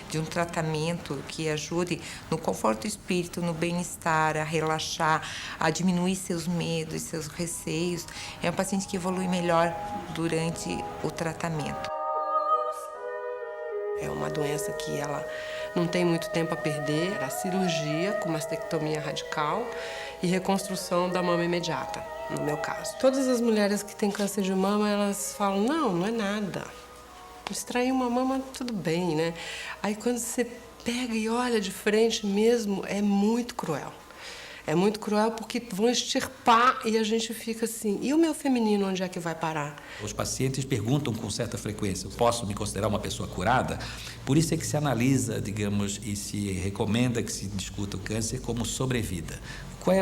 de um tratamento que ajude no conforto do espírito, no bem-estar, a relaxar, a diminuir seus medos, seus receios. É um paciente que evolui melhor durante o tratamento. É uma doença que ela não tem muito tempo a perder. Era cirurgia com mastectomia radical e reconstrução da mama imediata, no meu caso. Todas as mulheres que têm câncer de mama, elas falam, não é nada. Extrair uma mama, tudo bem, né? Aí quando você pega e olha de frente mesmo, é muito cruel. É muito cruel porque vão extirpar e a gente fica assim, e o meu feminino, onde é que vai parar? Os pacientes perguntam com certa frequência, eu posso me considerar uma pessoa curada? Por isso é que se analisa, digamos, e se recomenda que se discuta o câncer como sobrevida.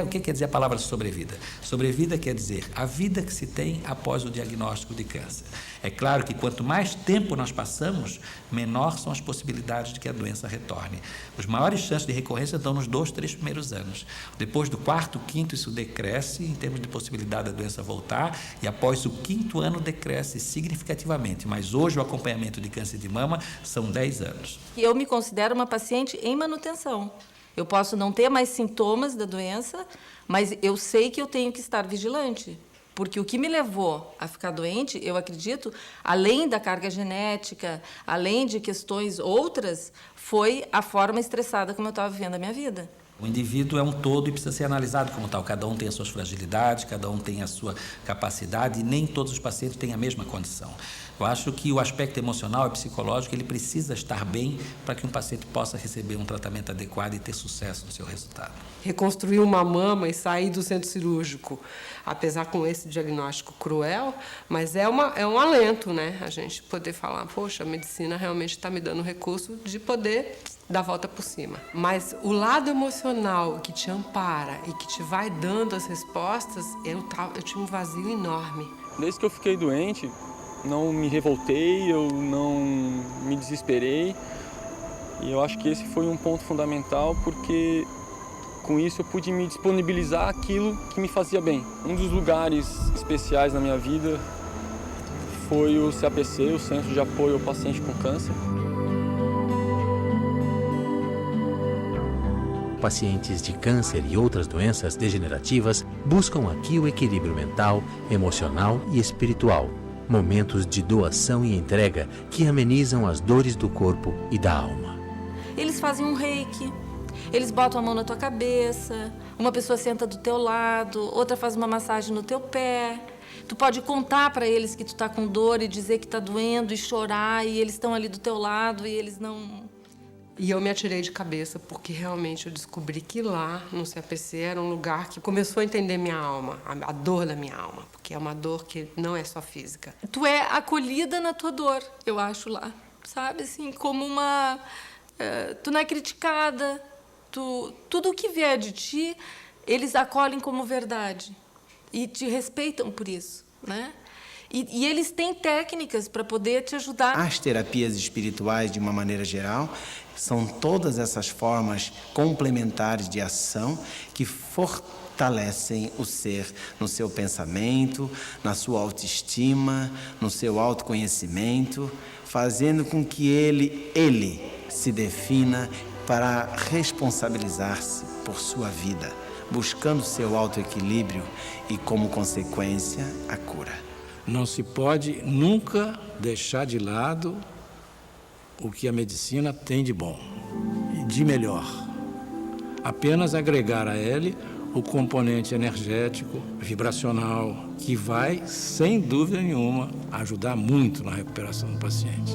O que quer dizer a palavra sobrevida? Sobrevida quer dizer a vida que se tem após o diagnóstico de câncer. É claro que quanto mais tempo nós passamos, menor são as possibilidades de que a doença retorne. Os maiores chances de recorrência dão nos 2, 3 primeiros anos. Depois do 4º, 5º, isso decresce em termos de possibilidade da doença voltar e após o 5º ano decresce significativamente. Mas hoje o acompanhamento de câncer de mama são 10 anos. Eu me considero uma paciente em manutenção. Eu posso não ter mais sintomas da doença, mas eu sei que eu tenho que estar vigilante. Porque o que me levou a ficar doente, eu acredito, além da carga genética, além de questões outras, foi a forma estressada como eu estava vivendo a minha vida. O indivíduo é um todo e precisa ser analisado como tal. Cada um tem as suas fragilidades, cada um tem a sua capacidade e nem todos os pacientes têm a mesma condição. Eu acho que o aspecto emocional e psicológico ele precisa estar bem para que um paciente possa receber um tratamento adequado e ter sucesso no seu resultado. Reconstruir uma mama e sair do centro cirúrgico, apesar com esse diagnóstico cruel, mas é um alento, né? A gente poder falar, poxa, a medicina realmente está me dando o recurso de poder dar a volta por cima. Mas o lado emocional que te ampara e que te vai dando as respostas, eu tinha um vazio enorme. Desde que eu fiquei doente, não me revoltei, eu não me desesperei. E eu acho que esse foi um ponto fundamental, porque com isso eu pude me disponibilizar aquilo que me fazia bem. Um dos lugares especiais na minha vida foi o CAPC, o Centro de Apoio ao Paciente com Câncer. Pacientes de câncer e outras doenças degenerativas buscam aqui o equilíbrio mental, emocional e espiritual. Momentos de doação e entrega que amenizam as dores do corpo e da alma. Eles fazem um reiki, eles botam a mão na tua cabeça, uma pessoa senta do teu lado, outra faz uma massagem no teu pé. Tu pode contar para eles que tu tá com dor e dizer que tá doendo e chorar, e eles estão ali do teu lado e eles não... E eu me atirei de cabeça porque realmente eu descobri que lá no CAPC era um lugar que começou a entender minha alma, a dor da minha alma, porque é uma dor que não é só física. Tu é acolhida na tua dor, eu acho lá, sabe? Assim, como uma... tu não é criticada, tudo o que vier de ti, eles acolhem como verdade e te respeitam por isso, né? E eles têm técnicas para poder te ajudar. As terapias espirituais, de uma maneira geral, são todas essas formas complementares de ação que fortalecem o ser no seu pensamento, na sua autoestima, no seu autoconhecimento, fazendo com que ele se defina para responsabilizar-se por sua vida, buscando seu autoequilíbrio e, como consequência, a cura. Não se pode nunca deixar de lado o que a medicina tem de bom e de melhor. Apenas agregar a ele o componente energético, vibracional, que vai, sem dúvida nenhuma, ajudar muito na recuperação do paciente.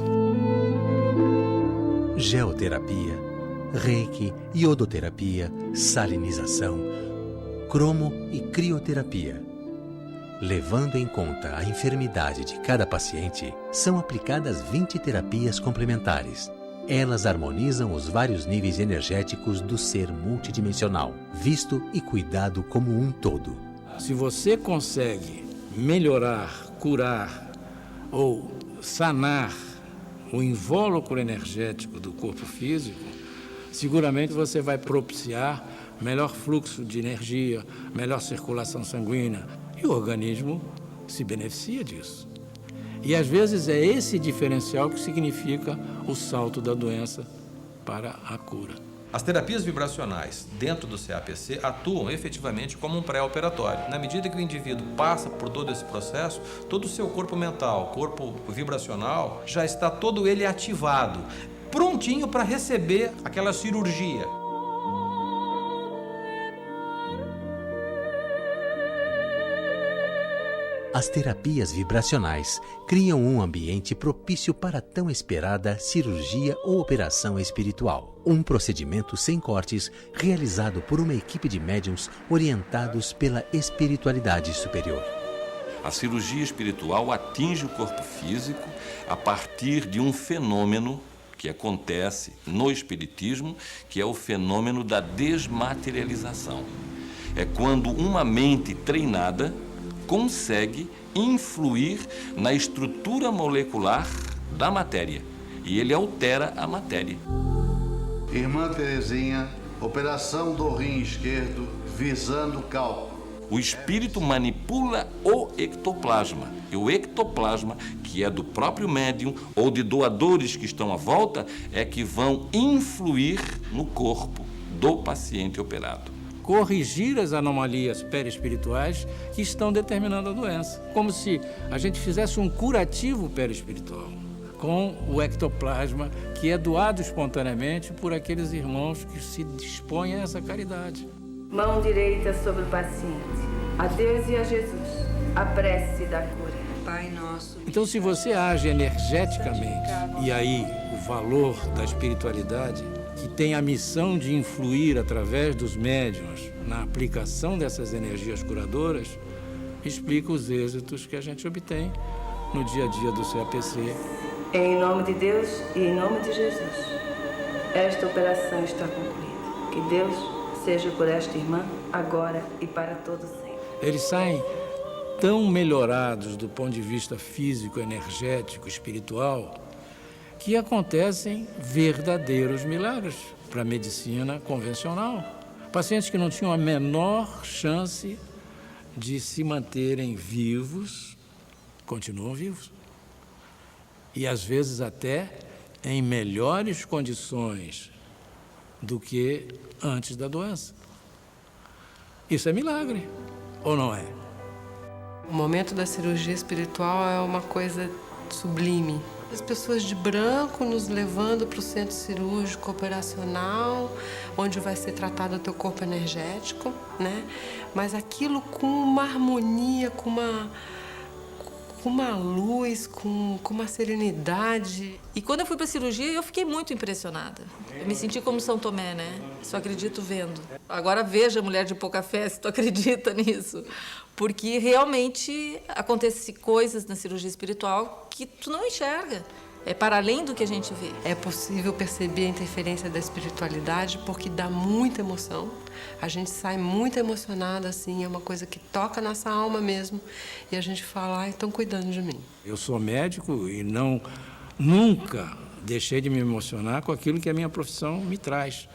Geoterapia, reiki, iodoterapia, salinização, cromo e crioterapia. Levando em conta a enfermidade de cada paciente, são aplicadas 20 terapias complementares. Elas harmonizam os vários níveis energéticos do ser multidimensional, visto e cuidado como um todo. Se você consegue melhorar, curar ou sanar o invólucro energético do corpo físico, seguramente você vai propiciar melhor fluxo de energia, melhor circulação sanguínea, e o organismo se beneficia disso. E às vezes é esse diferencial que significa o salto da doença para a cura. As terapias vibracionais dentro do CAPC atuam efetivamente como um pré-operatório. Na medida que o indivíduo passa por todo esse processo, todo o seu corpo mental, corpo vibracional, já está todo ele ativado, prontinho para receber aquela cirurgia. As terapias vibracionais criam um ambiente propício para a tão esperada cirurgia ou operação espiritual. Um procedimento sem cortes, realizado por uma equipe de médiuns orientados pela espiritualidade superior. A cirurgia espiritual atinge o corpo físico a partir de um fenômeno que acontece no espiritismo, que é o fenômeno da desmaterialização. É quando uma mente treinada consegue influir na estrutura molecular da matéria e ele altera a matéria. Irmã Terezinha, operação do rim esquerdo visando cálculo. O espírito manipula o ectoplasma. E o ectoplasma, que é do próprio médium ou de doadores que estão à volta, é que vão influir no corpo do paciente operado. Corrigir as anomalias perispirituais que estão determinando a doença. Como se a gente fizesse um curativo perispiritual com o ectoplasma que é doado espontaneamente por aqueles irmãos que se dispõem a essa caridade. Mão direita sobre o paciente. A Deus e a Jesus. A prece da cura. Pai nosso. Então, se você age energeticamente, e aí o valor da espiritualidade, que tem a missão de influir através dos médiuns na aplicação dessas energias curadoras, explica os êxitos que a gente obtém no dia a dia do CAPC. Em nome de Deus e em nome de Jesus, esta operação está concluída. Que Deus seja por esta irmã, agora e para todos sempre. Eles saem tão melhorados do ponto de vista físico, energético, espiritual, que acontecem verdadeiros milagres para a medicina convencional. Pacientes que não tinham a menor chance de se manterem vivos, continuam vivos. E às vezes até em melhores condições do que antes da doença. Isso é milagre, ou não é? O momento da cirurgia espiritual é uma coisa sublime. As pessoas de branco nos levando para o centro cirúrgico operacional, onde vai ser tratado o teu corpo energético, né? Mas aquilo com uma harmonia, com uma luz, com uma serenidade. E quando eu fui para a cirurgia, eu fiquei muito impressionada. Eu me senti como São Tomé, né? Só acredito vendo. Agora veja, mulher de pouca fé, se tu acredita nisso. Porque realmente acontecem coisas na cirurgia espiritual que tu não enxerga. É para além do que a gente vê. É possível perceber a interferência da espiritualidade porque dá muita emoção. A gente sai muito emocionada, assim, é uma coisa que toca nossa alma mesmo. E a gente fala, ai, estão cuidando de mim. Eu sou médico e nunca deixei de me emocionar com aquilo que a minha profissão me traz.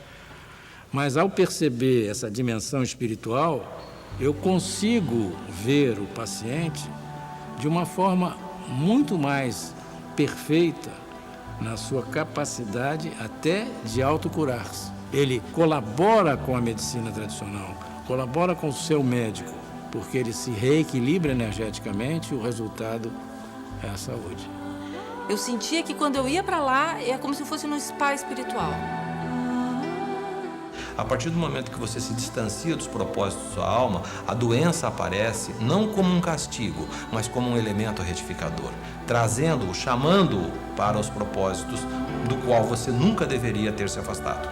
Mas ao perceber essa dimensão espiritual, eu consigo ver o paciente de uma forma muito mais perfeita na sua capacidade até de autocurar-se. Ele colabora com a medicina tradicional, colabora com o seu médico, porque ele se reequilibra energeticamente e o resultado é a saúde. Eu sentia que quando eu ia para lá, é como se fosse num spa espiritual. A partir do momento que você se distancia dos propósitos da sua alma, a doença aparece não como um castigo, mas como um elemento retificador, trazendo-o, chamando-o para os propósitos do qual você nunca deveria ter se afastado.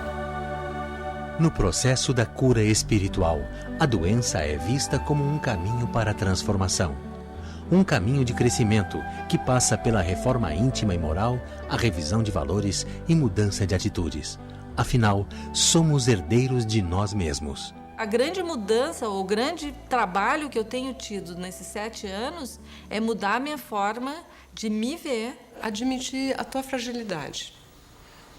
No processo da cura espiritual, a doença é vista como um caminho para a transformação. Um caminho de crescimento que passa pela reforma íntima e moral, a revisão de valores e mudança de atitudes. Afinal, somos herdeiros de nós mesmos. A grande mudança, o grande trabalho que eu tenho tido nesses 7 anos é mudar a minha forma de me ver. Admitir a tua fragilidade.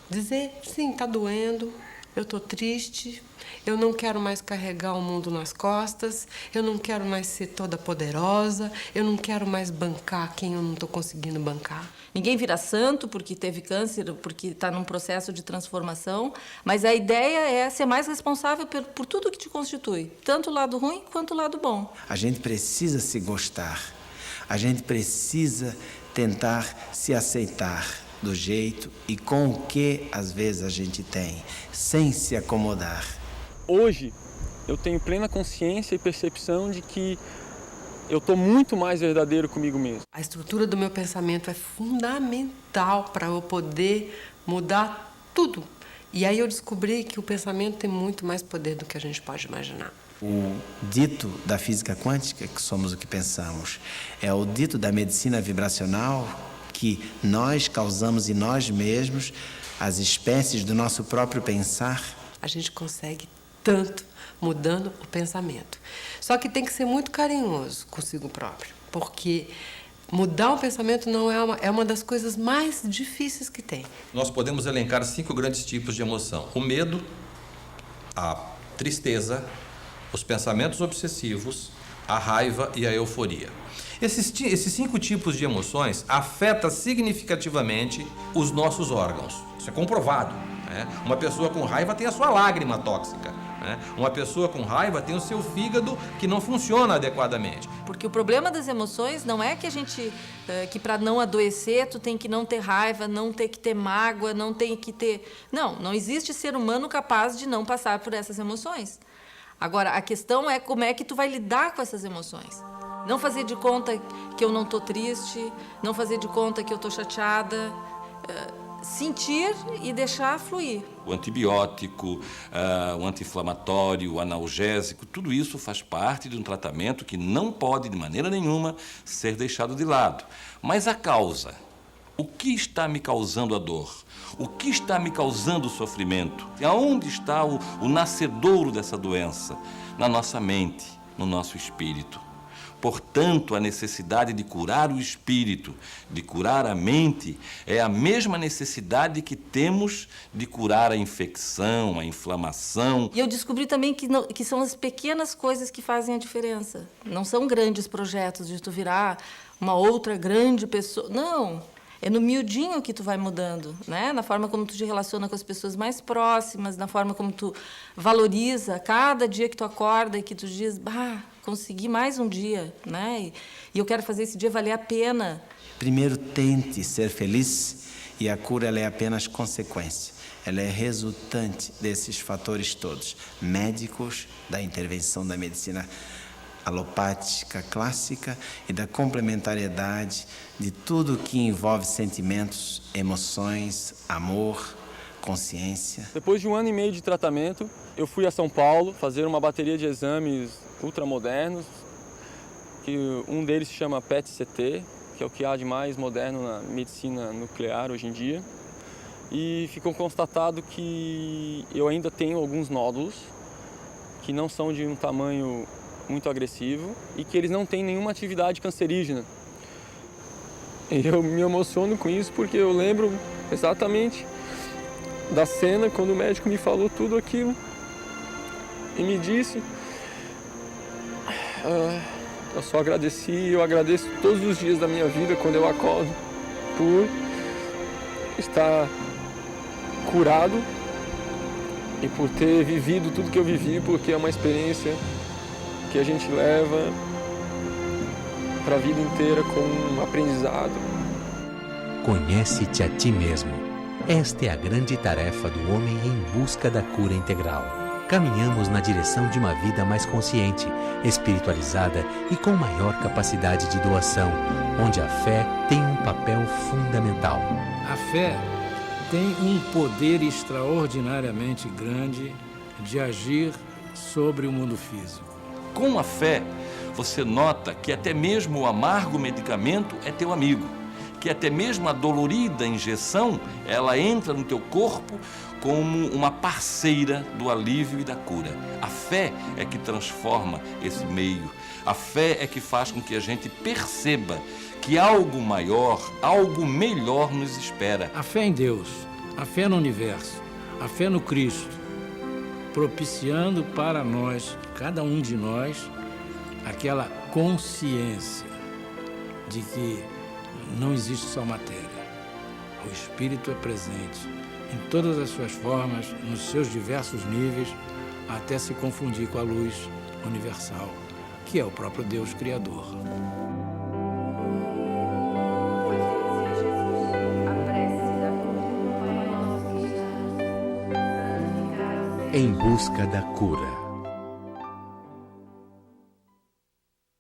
Dizer, sim, está doendo, eu estou triste, eu não quero mais carregar o mundo nas costas, eu não quero mais ser toda poderosa, eu não quero mais bancar quem eu não estou conseguindo bancar. Ninguém vira santo porque teve câncer, porque está num processo de transformação, mas a ideia é ser mais responsável por tudo que te constitui, tanto o lado ruim quanto o lado bom. A gente precisa se gostar, a gente precisa tentar se aceitar do jeito e com o que às vezes a gente tem, sem se acomodar. Hoje eu tenho plena consciência e percepção de que eu estou muito mais verdadeiro comigo mesmo. A estrutura do meu pensamento é fundamental para eu poder mudar tudo. E aí eu descobri que o pensamento tem muito mais poder do que a gente pode imaginar. O dito da física quântica, que somos o que pensamos, é o dito da medicina vibracional, que nós causamos em nós mesmos as espécies do nosso próprio pensar. A gente consegue tanto mudando o pensamento. Só que tem que ser muito carinhoso consigo próprio, porque mudar o pensamento não é uma das coisas mais difíceis que tem. Nós podemos elencar 5 grandes tipos de emoção: o medo, a tristeza, os pensamentos obsessivos, a raiva e a euforia. Esses 5 tipos de emoções afetam significativamente os nossos órgãos. Isso é comprovado, né? Uma pessoa com raiva tem a sua lágrima tóxica, né? Uma pessoa com raiva tem o seu fígado que não funciona adequadamente. Porque o problema das emoções não é que a gente, que para não adoecer, tu tem que não ter raiva, não ter que ter mágoa, não tem que ter... Não existe ser humano capaz de não passar por essas emoções. Agora, a questão é como é que tu vai lidar com essas emoções. Não fazer de conta que eu não estou triste, não fazer de conta que eu estou chateada, sentir e deixar fluir. O antibiótico, o anti-inflamatório, o analgésico, tudo isso faz parte de um tratamento que não pode, de maneira nenhuma, ser deixado de lado. Mas a causa, o que está me causando a dor? O que está me causando o sofrimento? E aonde está o nascedouro dessa doença? Na nossa mente, no nosso espírito. Portanto, a necessidade de curar o espírito, de curar a mente, é a mesma necessidade que temos de curar a infecção, a inflamação. E eu descobri também que são as pequenas coisas que fazem a diferença. Não são grandes projetos de tu virar uma outra grande pessoa. Não, é no miudinho que tu vai mudando, né? Na forma como tu te relaciona com as pessoas mais próximas, na forma como tu valoriza cada dia que tu acorda e que tu diz, consegui mais um dia, né? E eu quero fazer esse dia valer a pena. Primeiro, tente ser feliz e a cura ela é apenas consequência. Ela é resultante desses fatores todos, médicos, da intervenção da medicina alopática clássica e da complementariedade de tudo que envolve sentimentos, emoções, amor, consciência. Depois de 1 ano e meio de tratamento, eu fui a São Paulo fazer uma bateria de exames ultramodernos, que um deles se chama PET-CT, que é o que há de mais moderno na medicina nuclear hoje em dia. E ficou constatado que eu ainda tenho alguns nódulos que não são de um tamanho muito agressivo e que eles não têm nenhuma atividade cancerígena. E eu me emociono com isso porque eu lembro exatamente da cena quando o médico me falou tudo aquilo e me disse, eu só agradeci e eu agradeço todos os dias da minha vida quando eu acordo por estar curado e por ter vivido tudo que eu vivi, porque é uma experiência que a gente leva para a vida inteira como um aprendizado. Conhece-te a ti mesmo. Esta é a grande tarefa do homem em busca da cura integral. Caminhamos na direção de uma vida mais consciente, espiritualizada e com maior capacidade de doação, onde a fé tem um papel fundamental. A fé tem um poder extraordinariamente grande de agir sobre o mundo físico. Com a fé, você nota que até mesmo o amargo medicamento é teu amigo, que até mesmo a dolorida injeção, ela entra no teu corpo como uma parceira do alívio e da cura. A fé é que transforma esse meio. A fé é que faz com que a gente perceba que algo maior, algo melhor nos espera. A fé em Deus, a fé no universo, a fé no Cristo, propiciando para nós, cada um de nós, aquela consciência de que não existe só matéria. O Espírito é presente em todas as suas formas, nos seus diversos níveis, até se confundir com a luz universal, que é o próprio Deus Criador. Em busca da cura.